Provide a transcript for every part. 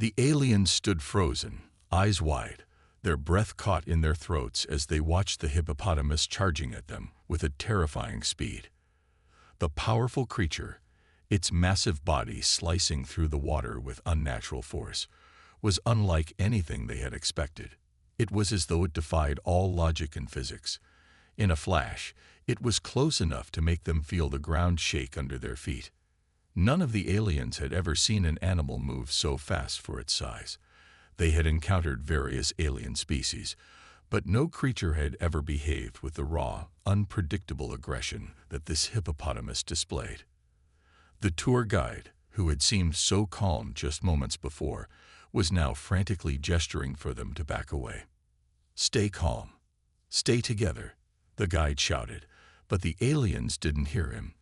The aliens stood frozen, eyes wide, their breath caught in their throats as they watched the hippopotamus charging at them with a terrifying speed. The powerful creature, its massive body slicing through the water with unnatural force, was unlike anything they had expected. It was as though it defied all logic and physics. In a flash, it was close enough to make them feel the ground shake under their feet. None of the aliens had ever seen an animal move so fast for its size. They had encountered various alien species, but no creature had ever behaved with the raw, unpredictable aggression that this hippopotamus displayed. The tour guide, who had seemed so calm just moments before, was now frantically gesturing for them to back away. "Stay calm. Stay together," the guide shouted, but the aliens didn't hear him.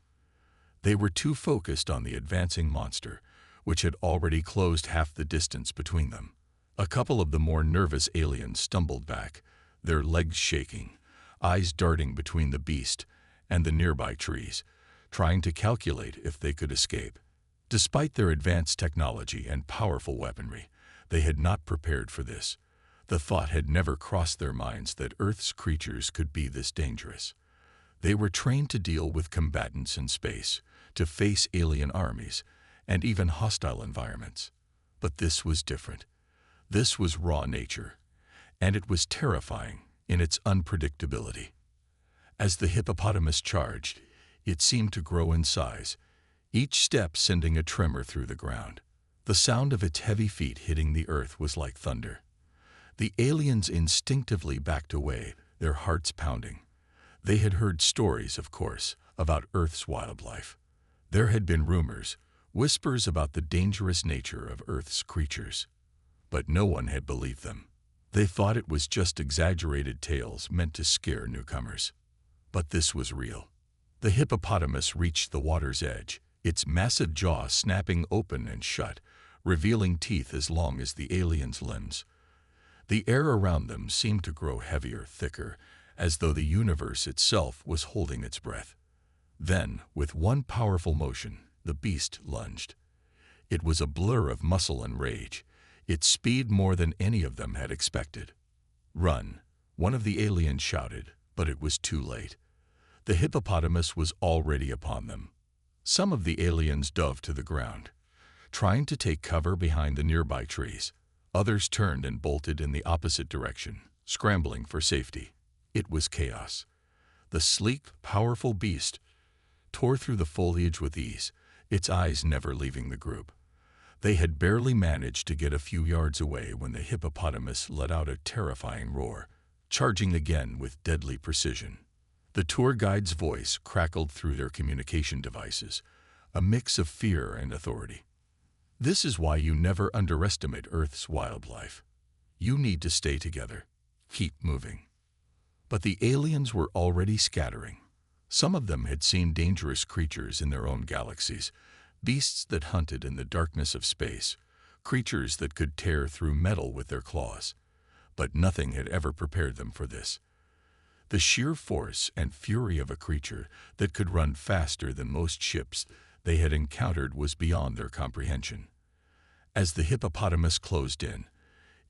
They were too focused on the advancing monster, which had already closed half the distance between them. A couple of the more nervous aliens stumbled back, their legs shaking, eyes darting between the beast and the nearby trees, trying to calculate if they could escape. Despite their advanced technology and powerful weaponry, they had not prepared for this. The thought had never crossed their minds that Earth's creatures could be this dangerous. They were trained to deal with combatants in space, to face alien armies, and even hostile environments. But this was different. This was raw nature, and it was terrifying in its unpredictability. As the hippopotamus charged, it seemed to grow in size, each step sending a tremor through the ground. The sound of its heavy feet hitting the earth was like thunder. The aliens instinctively backed away, their hearts pounding. They had heard stories, of course, about Earth's wildlife. There had been rumors, whispers about the dangerous nature of Earth's creatures. But no one had believed them. They thought it was just exaggerated tales meant to scare newcomers. But this was real. The hippopotamus reached the water's edge, its massive jaw snapping open and shut, revealing teeth as long as the aliens' limbs. The air around them seemed to grow heavier, thicker, as though the universe itself was holding its breath. Then, with one powerful motion, the beast lunged. It was a blur of muscle and rage, its speed more than any of them had expected. "Run," one of the aliens shouted, but it was too late. The hippopotamus was already upon them. Some of the aliens dove to the ground, trying to take cover behind the nearby trees. Others turned and bolted in the opposite direction, scrambling for safety. It was chaos. The sleek, powerful beast tore through the foliage with ease, its eyes never leaving the group. They had barely managed to get a few yards away when the hippopotamus let out a terrifying roar, charging again with deadly precision. The tour guide's voice crackled through their communication devices, a mix of fear and authority. "This is why you never underestimate Earth's wildlife. You need to stay together. Keep moving." But the aliens were already scattering. Some of them had seen dangerous creatures in their own galaxies, beasts that hunted in the darkness of space, creatures that could tear through metal with their claws. But nothing had ever prepared them for this. The sheer force and fury of a creature that could run faster than most ships they had encountered was beyond their comprehension. As the hippopotamus closed in,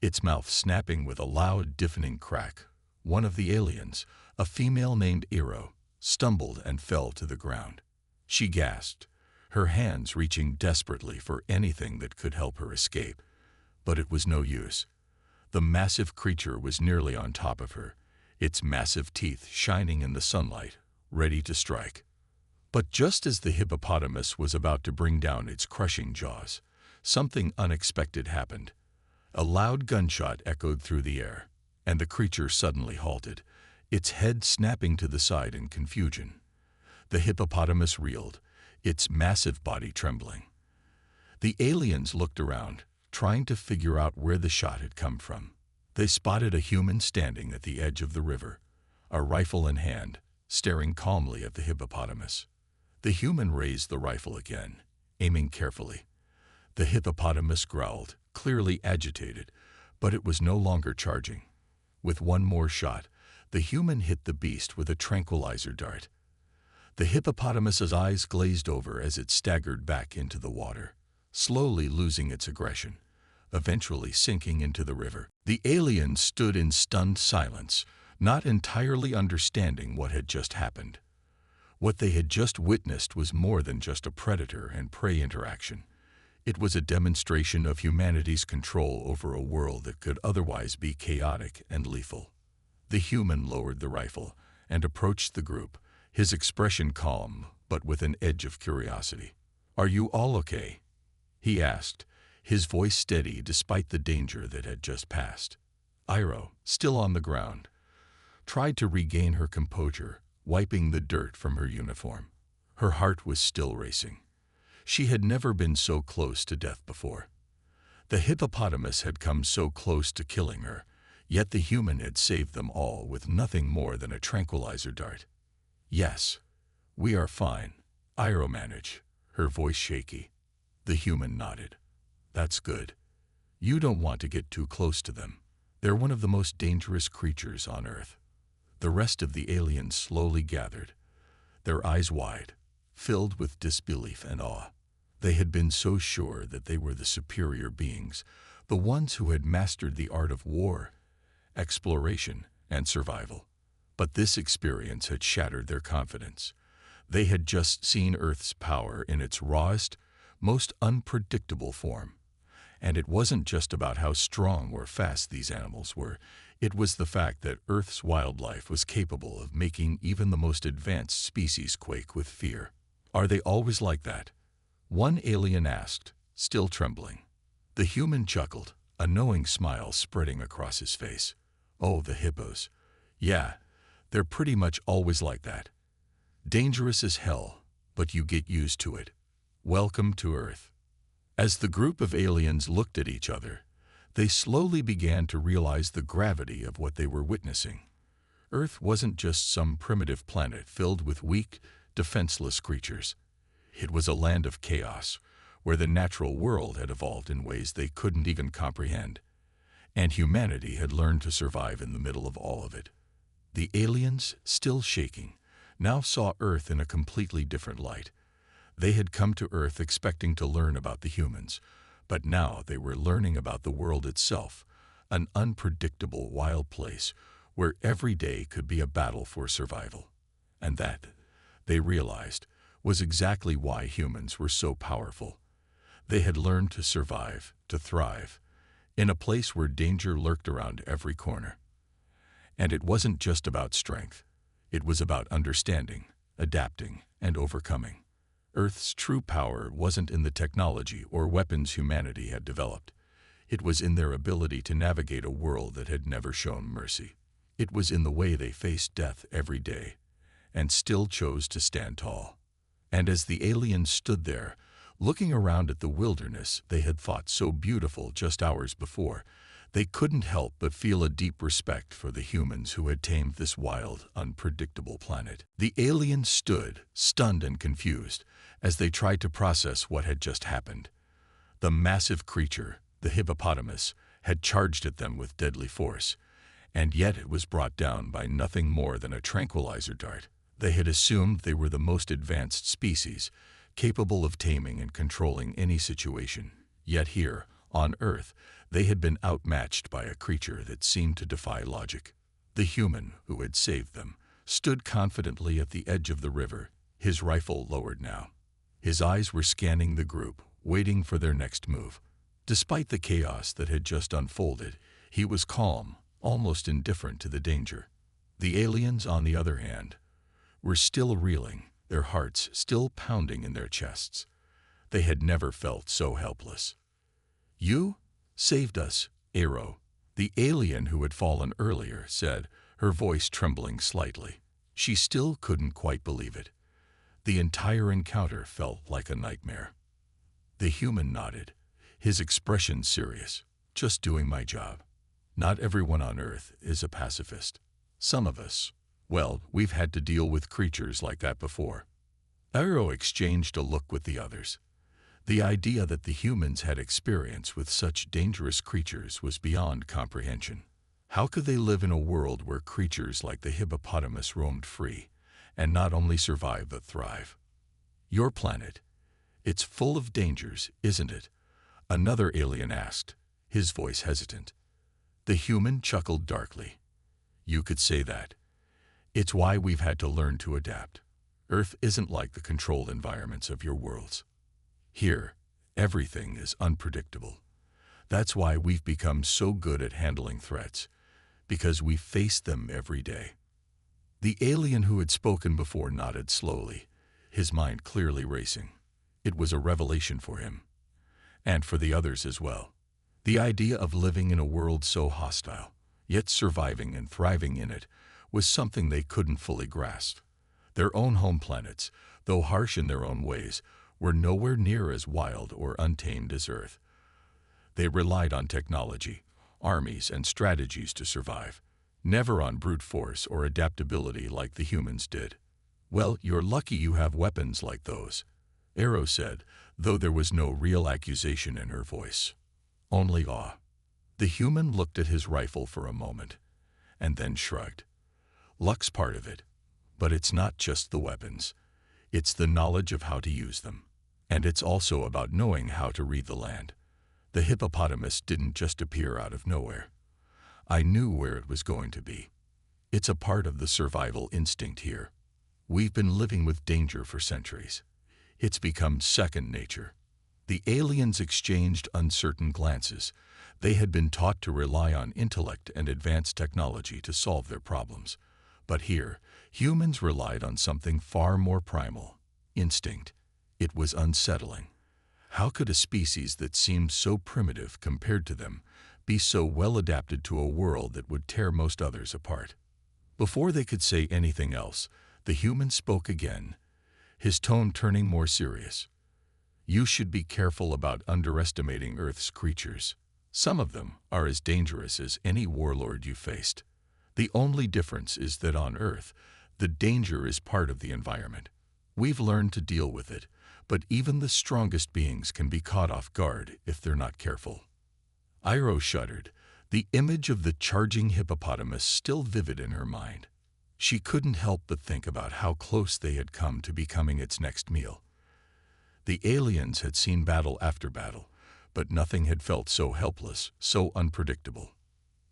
its mouth snapping with a loud, deafening crack, one of the aliens, a female named Ero, stumbled and fell to the ground. She gasped, her hands reaching desperately for anything that could help her escape. But it was no use. The massive creature was nearly on top of her, its massive teeth shining in the sunlight, ready to strike. But just as the hippopotamus was about to bring down its crushing jaws, something unexpected happened. A loud gunshot echoed through the air, and the creature suddenly halted, its head snapping to the side in confusion. The hippopotamus reeled, its massive body trembling. The aliens looked around, trying to figure out where the shot had come from. They spotted a human standing at the edge of the river, a rifle in hand, staring calmly at the hippopotamus. The human raised the rifle again, aiming carefully. The hippopotamus growled, clearly agitated, but it was no longer charging. With one more shot, the human hit the beast with a tranquilizer dart. The hippopotamus's eyes glazed over as it staggered back into the water, slowly losing its aggression. eventually sinking into the river. The aliens stood in stunned silence, not entirely understanding what had just happened. What they had just witnessed was more than just a predator and prey interaction. It was a demonstration of humanity's control over a world that could otherwise be chaotic and lethal. The human lowered the rifle and approached the group, his expression calm, but with an edge of curiosity. "Are you all okay?" he asked, his voice steady despite the danger that had just passed. Iroh, still on the ground, tried to regain her composure, wiping the dirt from her uniform. Her heart was still racing. She had never been so close to death before. The hippopotamus had come so close to killing her, yet the human had saved them all with nothing more than a tranquilizer dart. "Yes, we are fine," Iroh managed, her voice shaky. The human nodded. "That's good. You don't want to get too close to them. They're one of the most dangerous creatures on Earth." The rest of the aliens slowly gathered, their eyes wide, filled with disbelief and awe. They had been so sure that they were the superior beings, the ones who had mastered the art of war, exploration, and survival. But this experience had shattered their confidence. They had just seen Earth's power in its rawest, most unpredictable form. And it wasn't just about how strong or fast these animals were. It was the fact that Earth's wildlife was capable of making even the most advanced species quake with fear. "Are they always like that?" one alien asked, still trembling. The human chuckled, a knowing smile spreading across his face. "Oh, the hippos. Yeah, they're pretty much always like that. Dangerous as hell, but you get used to it. Welcome to Earth." As the group of aliens looked at each other, they slowly began to realize the gravity of what they were witnessing. Earth wasn't just some primitive planet filled with weak, defenseless creatures. It was a land of chaos, where the natural world had evolved in ways they couldn't even comprehend. And humanity had learned to survive in the middle of all of it. The aliens, still shaking, now saw Earth in a completely different light. They had come to Earth expecting to learn about the humans, but now they were learning about the world itself, an unpredictable wild place where every day could be a battle for survival. And that, they realized, was exactly why humans were so powerful. They had learned to survive, to thrive, in a place where danger lurked around every corner. And it wasn't just about strength. It was about understanding, adapting, and overcoming. Earth's true power wasn't in the technology or weapons humanity had developed. It was in their ability to navigate a world that had never shown mercy. It was in the way they faced death every day, and still chose to stand tall. And as the aliens stood there, looking around at the wilderness they had thought so beautiful just hours before, they couldn't help but feel a deep respect for the humans who had tamed this wild, unpredictable planet. The aliens stood, stunned and confused, as they tried to process what had just happened. The massive creature, the hippopotamus, had charged at them with deadly force, and yet it was brought down by nothing more than a tranquilizer dart. They had assumed they were the most advanced species, capable of taming and controlling any situation. Yet here, on Earth, they had been outmatched by a creature that seemed to defy logic. The human, who had saved them, stood confidently at the edge of the river, his rifle lowered now. His eyes were scanning the group, waiting for their next move. Despite the chaos that had just unfolded, he was calm, almost indifferent to the danger. The aliens, on the other hand, were still reeling, their hearts still pounding in their chests. They had never felt so helpless. "You saved us, Iroh," the alien who had fallen earlier said, her voice trembling slightly. She still couldn't quite believe it. The entire encounter felt like a nightmare. The human nodded, his expression serious. "Just doing my job. Not everyone on Earth is a pacifist. Some of us, well, we've had to deal with creatures like that before." Iroh exchanged a look with the others. The idea that the humans had experience with such dangerous creatures was beyond comprehension. How could they live in a world where creatures like the hippopotamus roamed free, and not only survive but thrive? "Your planet, it's full of dangers, isn't it?" another alien asked, his voice hesitant. The human chuckled darkly. You could say that. It's why we've had to learn to adapt. Earth isn't like the controlled environments of your worlds. Here, everything is unpredictable. That's why we've become so good at handling threats, because we face them every day. The alien who had spoken before nodded slowly, his mind clearly racing. It was a revelation for him, and for the others as well. The idea of living in a world so hostile, yet surviving and thriving in it, was something they couldn't fully grasp. Their own home planets, though harsh in their own ways, were nowhere near as wild or untamed as Earth. They relied on technology, armies, and strategies to survive, never on brute force or adaptability like the humans did. Well, you're lucky you have weapons like those, Arrow said, though there was no real accusation in her voice. Only awe. The human looked at his rifle for a moment, and then shrugged. Luck's part of it, but it's not just the weapons. It's the knowledge of how to use them, and it's also about knowing how to read the land. The hippopotamus didn't just appear out of nowhere. I knew where it was going to be. It's a part of the survival instinct here. We've been living with danger for centuries. It's become second nature. The aliens exchanged uncertain glances. They had been taught to rely on intellect and advanced technology to solve their problems. But here, humans relied on something far more primal, instinct. It was unsettling. How could a species that seemed so primitive compared to them be so well adapted to a world that would tear most others apart? Before they could say anything else, the human spoke again, his tone turning more serious. You should be careful about underestimating Earth's creatures. Some of them are as dangerous as any warlord you faced. The only difference is that on Earth, the danger is part of the environment. We've learned to deal with it, but even the strongest beings can be caught off guard if they're not careful. Iroh shuddered, the image of the charging hippopotamus still vivid in her mind. She couldn't help but think about how close they had come to becoming its next meal. The aliens had seen battle after battle, but nothing had felt so helpless, so unpredictable.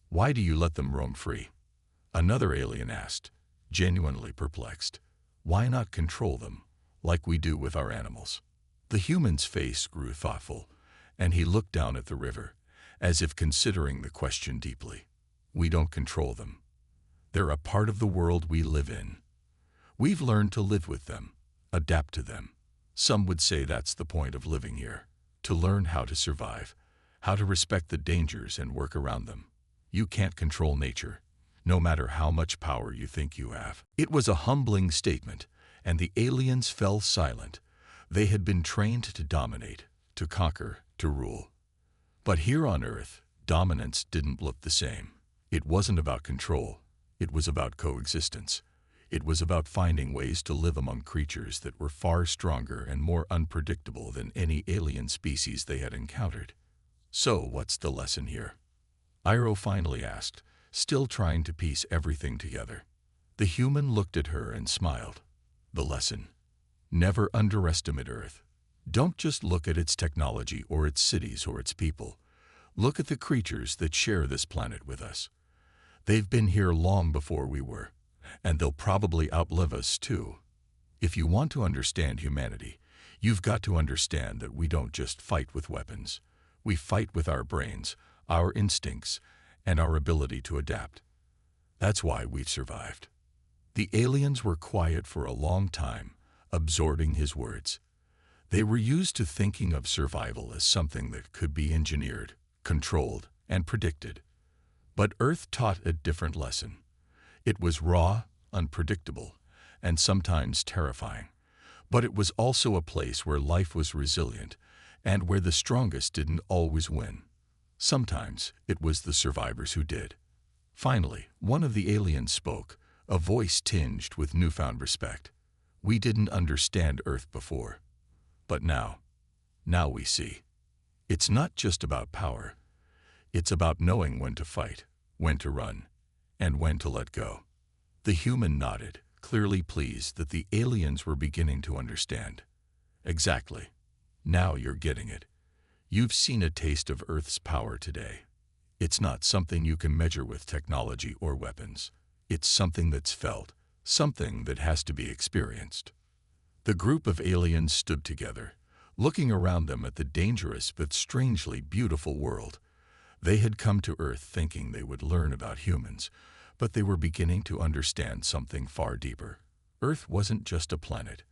Why do you let them roam free? Another alien asked, genuinely perplexed. Why not control them, like we do with our animals? The human's face grew thoughtful, and he looked down at the river, as if considering the question deeply. We don't control them. They're a part of the world we live in. We've learned to live with them, adapt to them. Some would say that's the point of living here, to learn how to survive, how to respect the dangers and work around them. You can't control nature, no matter how much power you think you have. It was a humbling statement, and the aliens fell silent. They had been trained to dominate, to conquer, to rule. But here on Earth, dominance didn't look the same. It wasn't about control. It was about coexistence. It was about finding ways to live among creatures that were far stronger and more unpredictable than any alien species they had encountered. So, what's the lesson here? Iroh finally asked, still trying to piece everything together. The human looked at her and smiled. The lesson: never underestimate Earth. Don't just look at its technology or its cities or its people. Look at the creatures that share this planet with us. They've been here long before we were, and they'll probably outlive us too. If you want to understand humanity, you've got to understand that we don't just fight with weapons. We fight with our brains, our instincts, and our ability to adapt. That's why we've survived. The aliens were quiet for a long time, absorbing his words. They were used to thinking of survival as something that could be engineered, controlled, and predicted. But Earth taught a different lesson. It was raw, unpredictable, and sometimes terrifying. But it was also a place where life was resilient, and where the strongest didn't always win. Sometimes it was the survivors who did. Finally, one of the aliens spoke, a voice tinged with newfound respect. We didn't understand Earth before, but now we see. It's not just about power. It's about knowing when to fight, when to run, and when to let go. The human nodded, clearly pleased that the aliens were beginning to understand. Exactly. Now you're getting it. You've seen a taste of Earth's power today. It's not something you can measure with technology or weapons. It's something that's felt, something that has to be experienced. The group of aliens stood together, looking around them at the dangerous but strangely beautiful world. They had come to Earth thinking they would learn about humans, but they were beginning to understand something far deeper. Earth wasn't just a planet.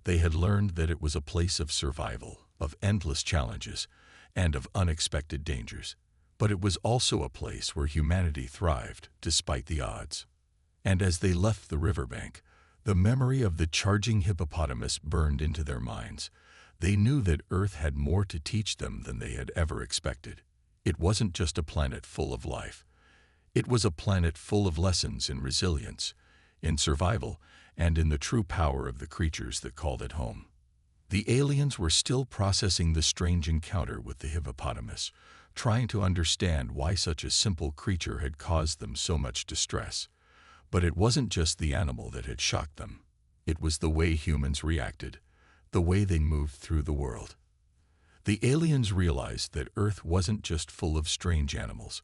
They had learned that it was a place of survival, of endless challenges, and of unexpected dangers. But it was also a place where humanity thrived, despite the odds. And as they left the riverbank, the memory of the charging hippopotamus burned into their minds. They knew that Earth had more to teach them than they had ever expected. It wasn't just a planet full of life. It was a planet full of lessons in resilience, in survival, and in the true power of the creatures that called it home. The aliens were still processing the strange encounter with the hippopotamus, trying to understand why such a simple creature had caused them so much distress. But it wasn't just the animal that had shocked them. It was the way humans reacted, the way they moved through the world. The aliens realized that Earth wasn't just full of strange animals.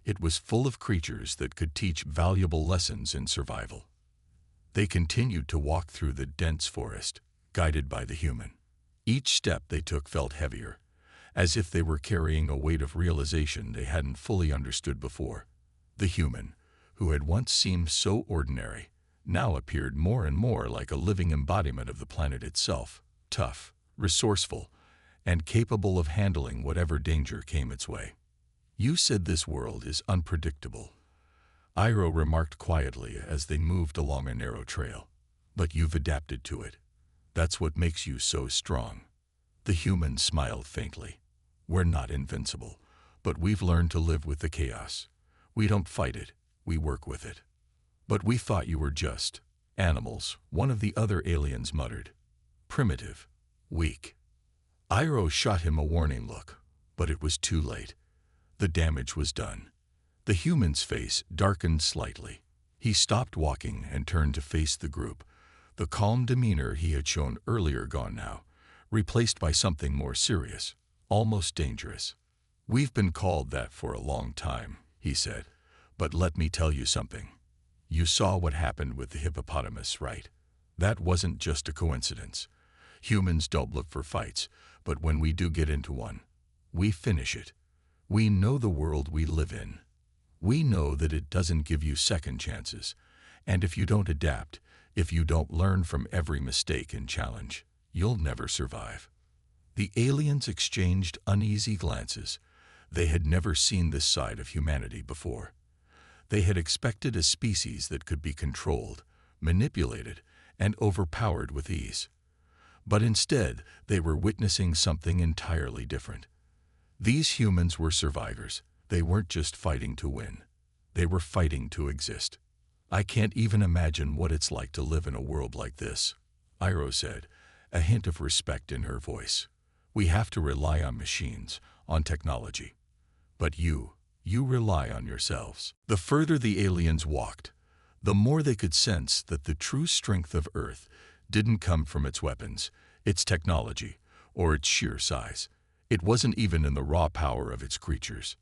It was full of creatures that could teach valuable lessons in survival. They continued to walk through the dense forest, guided by the human. Each step they took felt heavier, as if they were carrying a weight of realization they hadn't fully understood before. The human, who had once seemed so ordinary, now appeared more and more like a living embodiment of the planet itself, tough, resourceful, and capable of handling whatever danger came its way. "You said this world is unpredictable," Iro remarked quietly as they moved along a narrow trail. "But you've adapted to it. That's what makes you so strong." The human smiled faintly. "We're not invincible, but we've learned to live with the chaos. We don't fight it, we work with it." "But we thought you were just animals," one of the other aliens muttered. "Primitive, weak." Iro shot him a warning look, but it was too late. The damage was done. The human's face darkened slightly. He stopped walking and turned to face the group, the calm demeanor he had shown earlier gone now, replaced by something more serious, almost dangerous. "We've been called that for a long time," he said, "but let me tell you something. You saw what happened with the hippopotamus, right? That wasn't just a coincidence. Humans don't look for fights, but when we do get into one, we finish it. We know the world we live in. We know that it doesn't give you second chances, and if you don't adapt, if you don't learn from every mistake and challenge, you'll never survive." The aliens exchanged uneasy glances. They had never seen this side of humanity before. They had expected a species that could be controlled, manipulated, and overpowered with ease. But instead, they were witnessing something entirely different. These humans were survivors. They weren't just fighting to win. They were fighting to exist. "I can't even imagine what it's like to live in a world like this," Iro said, a hint of respect in her voice. "We have to rely on machines, on technology. But you rely on yourselves." The further the aliens walked, the more they could sense that the true strength of Earth didn't come from its weapons, its technology, or its sheer size. It wasn't even in the raw power of its creatures.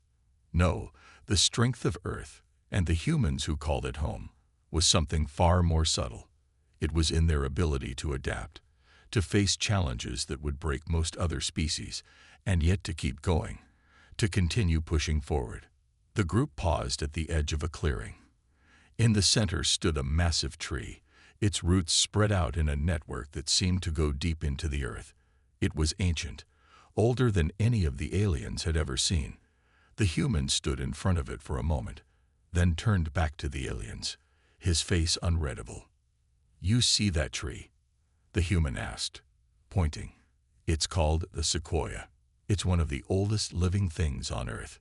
No, the strength of Earth, and the humans who called it home, was something far more subtle. It was in their ability to adapt, to face challenges that would break most other species, and yet to keep going, to continue pushing forward. The group paused at the edge of a clearing. In the center stood a massive tree, its roots spread out in a network that seemed to go deep into the earth. It was ancient, older than any of the aliens had ever seen. The human stood in front of it for a moment, then turned back to the aliens, his face unreadable. "You see that tree?" the human asked, pointing. "It's called the sequoia. It's one of the oldest living things on Earth."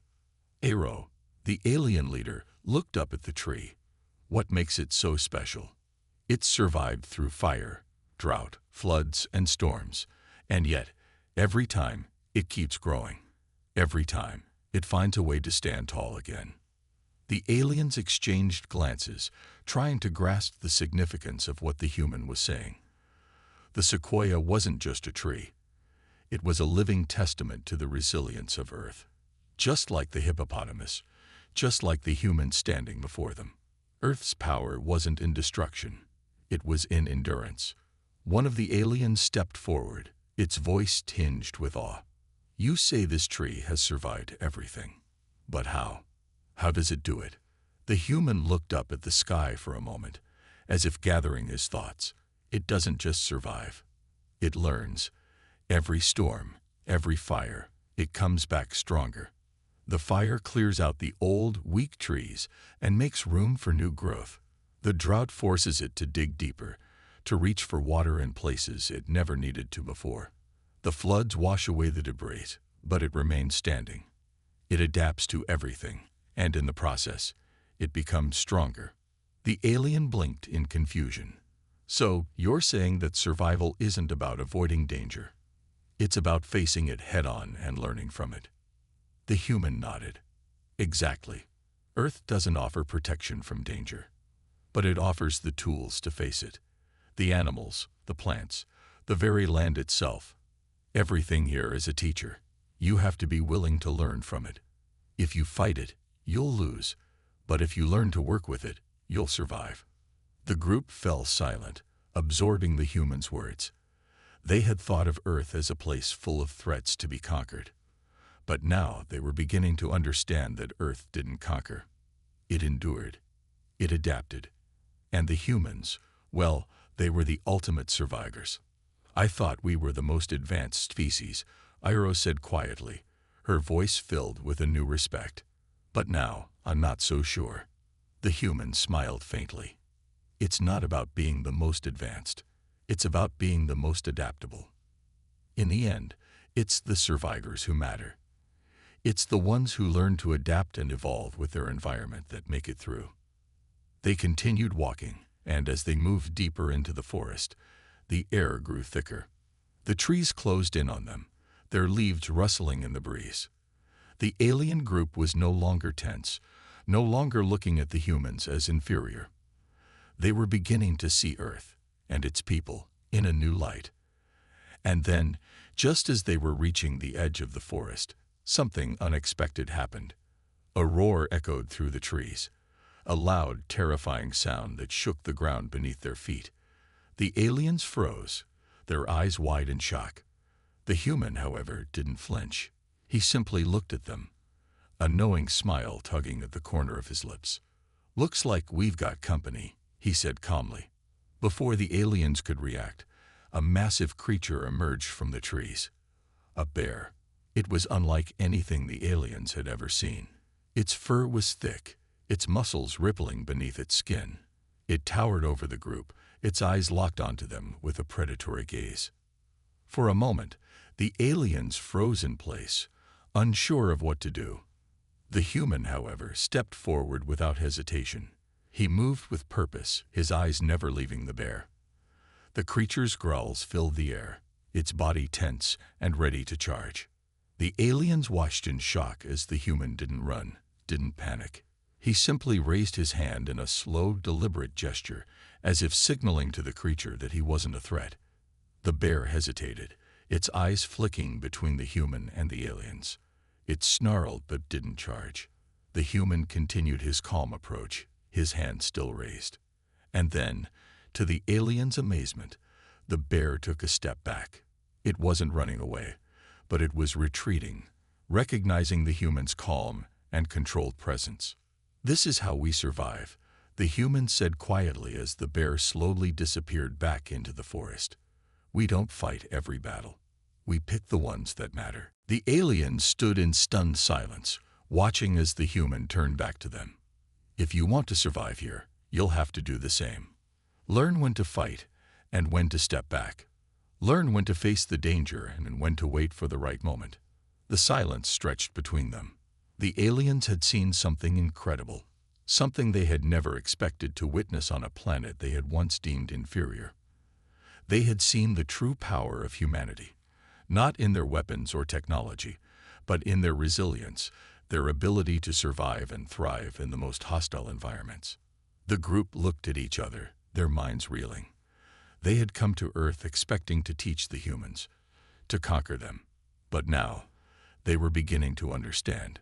Iro, the alien leader, looked up at the tree. "What makes it so special?" "It's survived through fire, drought, floods, and storms, and yet, every time, it keeps growing. Every time, it finds a way to stand tall again." The aliens exchanged glances, trying to grasp the significance of what the human was saying. The sequoia wasn't just a tree. It was a living testament to the resilience of Earth. Just like the hippopotamus, just like the human standing before them, Earth's power wasn't in destruction. It was in endurance. One of the aliens stepped forward, its voice tinged with awe. "You say this tree has survived everything. But how? How does it do it?" The human looked up at the sky for a moment, as if gathering his thoughts. "It doesn't just survive. It learns. Every storm, every fire, it comes back stronger. The fire clears out the old, weak trees and makes room for new growth. The drought forces it to dig deeper, to reach for water in places it never needed to before. The floods wash away the debris, but it remains standing. It adapts to everything, and in the process, it becomes stronger." The alien blinked in confusion. "So, you're saying that survival isn't about avoiding danger. It's about facing it head-on and learning from it." The human nodded. "Exactly. Earth doesn't offer protection from danger, but it offers the tools to face it. The animals, the plants, the very land itself. Everything here is a teacher. You have to be willing to learn from it. If you fight it, you'll lose, but if you learn to work with it, you'll survive." The group fell silent, absorbing the human's words. They had thought of Earth as a place full of threats to be conquered. But now they were beginning to understand that Earth didn't conquer. It endured. It adapted. And the humans, well, they were the ultimate survivors. "I thought we were the most advanced species," Iro said quietly, her voice filled with a new respect. "But now, I'm not so sure." The human smiled faintly. "It's not about being the most advanced. It's about being the most adaptable. In the end, it's the survivors who matter. It's the ones who learn to adapt and evolve with their environment that make it through." They continued walking, and as they moved deeper into the forest, the air grew thicker. The trees closed in on them, their leaves rustling in the breeze. The alien group was no longer tense, no longer looking at the humans as inferior. They were beginning to see Earth and its people in a new light. And then, just as they were reaching the edge of the forest, something unexpected happened. A roar echoed through the trees, a loud, terrifying sound that shook the ground beneath their feet. The aliens froze, their eyes wide in shock. The human, however, didn't flinch. He simply looked at them, a knowing smile tugging at the corner of his lips. "Looks like we've got company," he said calmly. Before the aliens could react, a massive creature emerged from the trees. A bear. It was unlike anything the aliens had ever seen. Its fur was thick, its muscles rippling beneath its skin. It towered over the group, its eyes locked onto them with a predatory gaze. For a moment, the aliens froze in place, unsure of what to do. The human, however, stepped forward without hesitation. He moved with purpose, his eyes never leaving the bear. The creature's growls filled the air, its body tense and ready to charge. The aliens watched in shock as the human didn't run, didn't panic. He simply raised his hand in a slow, deliberate gesture, as if signaling to the creature that he wasn't a threat. The bear hesitated, its eyes flicking between the human and the aliens. It snarled but didn't charge. The human continued his calm approach, his hand still raised. And then, to the alien's amazement, the bear took a step back. It wasn't running away, but it was retreating, recognizing the human's calm and controlled presence. "This is how we survive," the human said quietly as the bear slowly disappeared back into the forest. "We don't fight every battle. We pick the ones that matter." The aliens stood in stunned silence, watching as the human turned back to them. "If you want to survive here, you'll have to do the same. Learn when to fight and when to step back. Learn when to face the danger and when to wait for the right moment." The silence stretched between them. The aliens had seen something incredible, something they had never expected to witness on a planet they had once deemed inferior. They had seen the true power of humanity, not in their weapons or technology, but in their resilience, their ability to survive and thrive in the most hostile environments. The group looked at each other, their minds reeling. They had come to Earth expecting to teach the humans, to conquer them. But now, they were beginning to understand.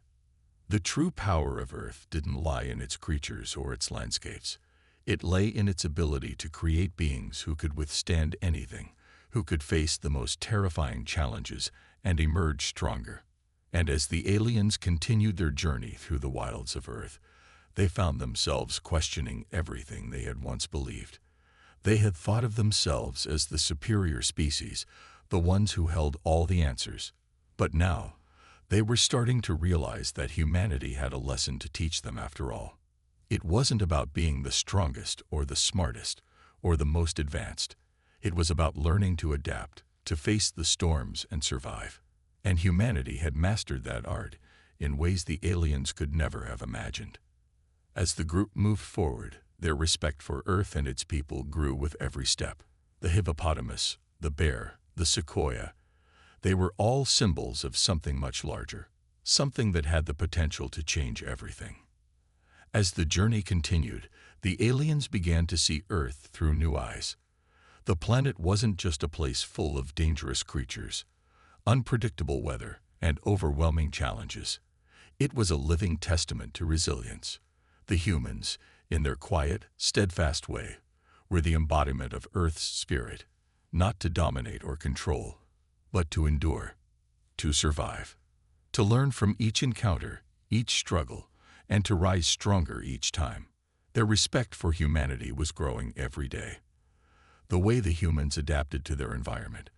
The true power of Earth didn't lie in its creatures or its landscapes. It lay in its ability to create beings who could withstand anything, who could face the most terrifying challenges and emerge stronger. And as the aliens continued their journey through the wilds of Earth, they found themselves questioning everything they had once believed. They had thought of themselves as the superior species, the ones who held all the answers. But now, they were starting to realize that humanity had a lesson to teach them after all. It wasn't about being the strongest or the smartest or the most advanced. It was about learning to adapt, to face the storms and survive. And humanity had mastered that art in ways the aliens could never have imagined. As the group moved forward, their respect for Earth and its people grew with every step. The hippopotamus, the bear, the sequoia, they were all symbols of something much larger, something that had the potential to change everything. As the journey continued, the aliens began to see Earth through new eyes. The planet wasn't just a place full of dangerous creatures, unpredictable weather, and overwhelming challenges. It was a living testament to resilience. The humans, in their quiet, steadfast way, were the embodiment of Earth's spirit, not to dominate or control, but to endure, to survive, to learn from each encounter, each struggle, and to rise stronger each time. Their respect for humanity was growing every day. The way the humans adapted to their environment,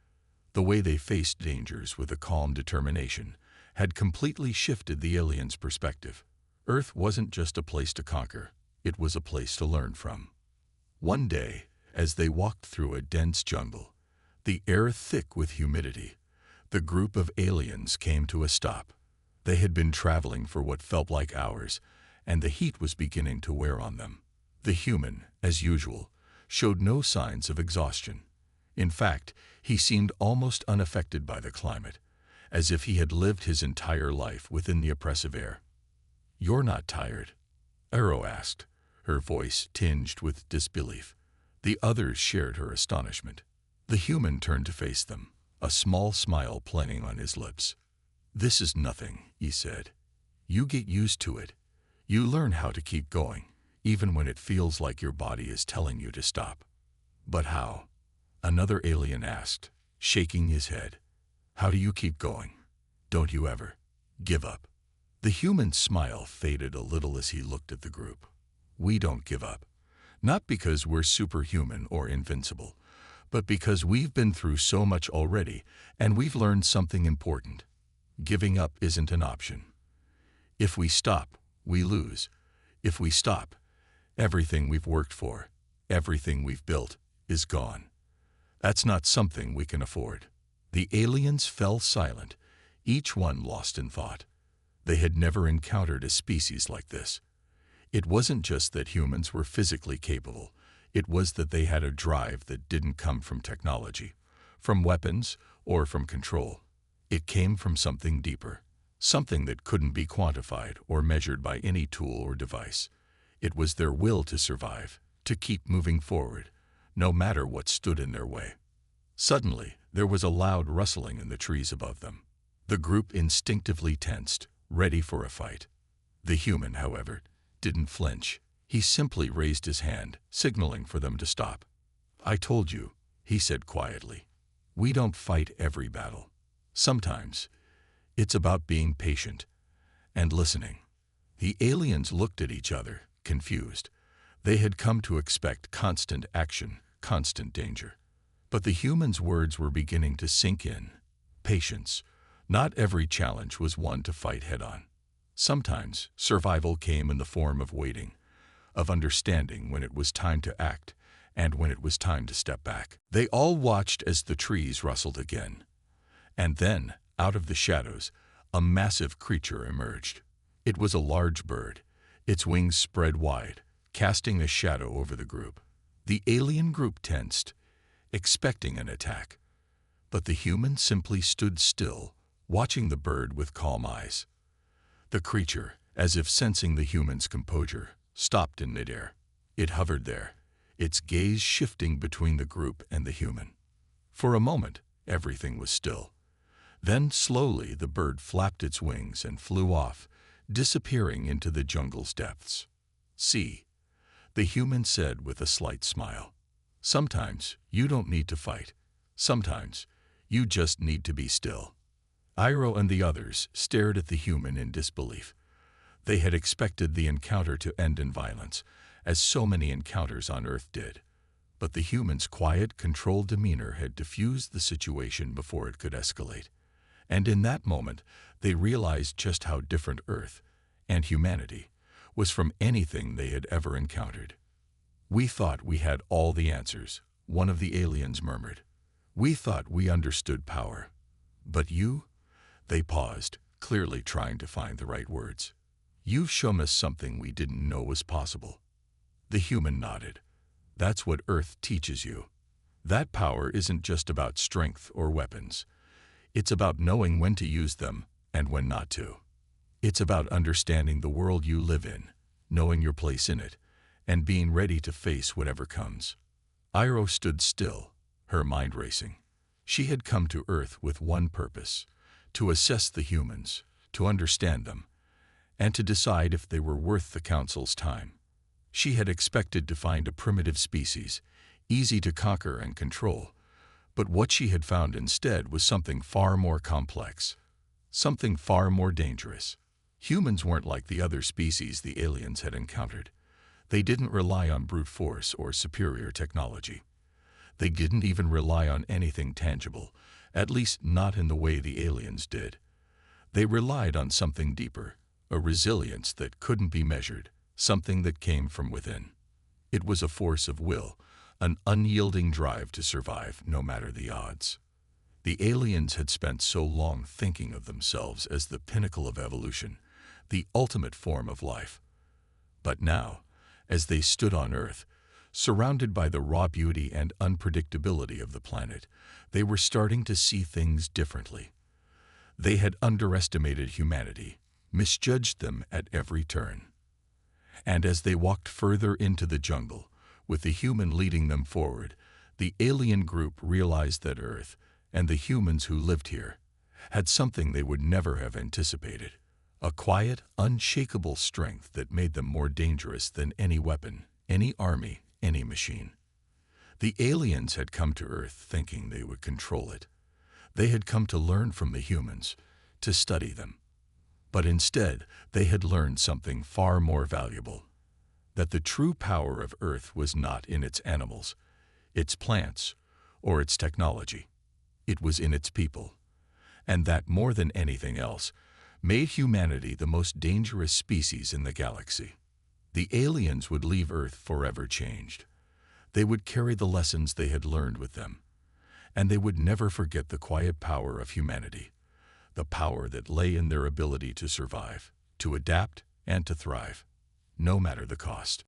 the way they faced dangers with a calm determination, had completely shifted the aliens' perspective. Earth wasn't just a place to conquer, it was a place to learn from. One day, as they walked through a dense jungle, the air thick with humidity, the group of aliens came to a stop. They had been traveling for what felt like hours, and the heat was beginning to wear on them. The human, as usual, showed no signs of exhaustion. In fact, he seemed almost unaffected by the climate, as if he had lived his entire life within the oppressive air. "You're not tired?" Arrow asked, her voice tinged with disbelief. The others shared her astonishment. The human turned to face them, a small smile playing on his lips. "This is nothing," he said. "You get used to it. You learn how to keep going, even when it feels like your body is telling you to stop." "But how?" another alien asked, shaking his head. "How do you keep going? Don't you ever give up?" The human's smile faded a little as he looked at the group. "We don't give up. Not because we're superhuman or invincible, but because we've been through so much already and we've learned something important. Giving up isn't an option. If we stop, we lose. If we stop, everything we've worked for, everything we've built, is gone. That's not something we can afford." The aliens fell silent, each one lost in thought. They had never encountered a species like this. It wasn't just that humans were physically capable. It was that they had a drive that didn't come from technology, from weapons, or from control. It came from something deeper, something that couldn't be quantified or measured by any tool or device. It was their will to survive, to keep moving forward, no matter what stood in their way. Suddenly, there was a loud rustling in the trees above them. The group instinctively tensed, ready for a fight. The human, however, didn't flinch. He simply raised his hand, signaling for them to stop. "I told you," he said quietly. "We don't fight every battle. Sometimes, it's about being patient and listening." The aliens looked at each other, confused. They had come to expect constant action, constant danger. But the human's words were beginning to sink in. Patience. Not every challenge was one to fight head-on. Sometimes, survival came in the form of waiting, of understanding when it was time to act and when it was time to step back. They all watched as the trees rustled again. And then, out of the shadows, a massive creature emerged. It was a large bird, its wings spread wide, casting a shadow over the group. The alien group tensed, expecting an attack. But the human simply stood still, watching the bird with calm eyes. The creature, as if sensing the human's composure, stopped in midair. It hovered there, its gaze shifting between the group and the human. For a moment, everything was still. Then slowly the bird flapped its wings and flew off, disappearing into the jungle's depths. "See," the human said with a slight smile. "Sometimes you don't need to fight. Sometimes you just need to be still." Iro and the others stared at the human in disbelief. They had expected the encounter to end in violence, as so many encounters on Earth did. But the human's quiet, controlled demeanor had diffused the situation before it could escalate. And in that moment, they realized just how different Earth and humanity was from anything they had ever encountered. "We thought we had all the answers," one of the aliens murmured. "We thought we understood power. But you?" They paused, clearly trying to find the right words. "You've shown us something we didn't know was possible." The human nodded. "That's what Earth teaches you. That power isn't just about strength or weapons. It's about knowing when to use them and when not to. It's about understanding the world you live in, knowing your place in it, and being ready to face whatever comes." Iro stood still, her mind racing. She had come to Earth with one purpose: to assess the humans, to understand them, and to decide if they were worth the Council's time. She had expected to find a primitive species, easy to conquer and control, but what she had found instead was something far more complex, something far more dangerous. Humans weren't like the other species the aliens had encountered. They didn't rely on brute force or superior technology. They didn't even rely on anything tangible, at least not in the way the aliens did. They relied on something deeper, a resilience that couldn't be measured, something that came from within. It was a force of will, an unyielding drive to survive no matter the odds. The aliens had spent so long thinking of themselves as the pinnacle of evolution, the ultimate form of life. But now, as they stood on Earth, surrounded by the raw beauty and unpredictability of the planet, they were starting to see things differently. They had underestimated humanity, misjudged them at every turn. And as they walked further into the jungle, with the human leading them forward, the alien group realized that Earth, and the humans who lived here, had something they would never have anticipated: a quiet, unshakable strength that made them more dangerous than any weapon, any army, any machine. The aliens had come to Earth thinking they would control it. They had come to learn from the humans, to study them. But instead, they had learned something far more valuable: that the true power of Earth was not in its animals, its plants, or its technology. It was in its people. And that, more than anything else, made humanity the most dangerous species in the galaxy. The aliens would leave Earth forever changed. They would carry the lessons they had learned with them. And they would never forget the quiet power of humanity, the power that lay in their ability to survive, to adapt, and to thrive, no matter the cost.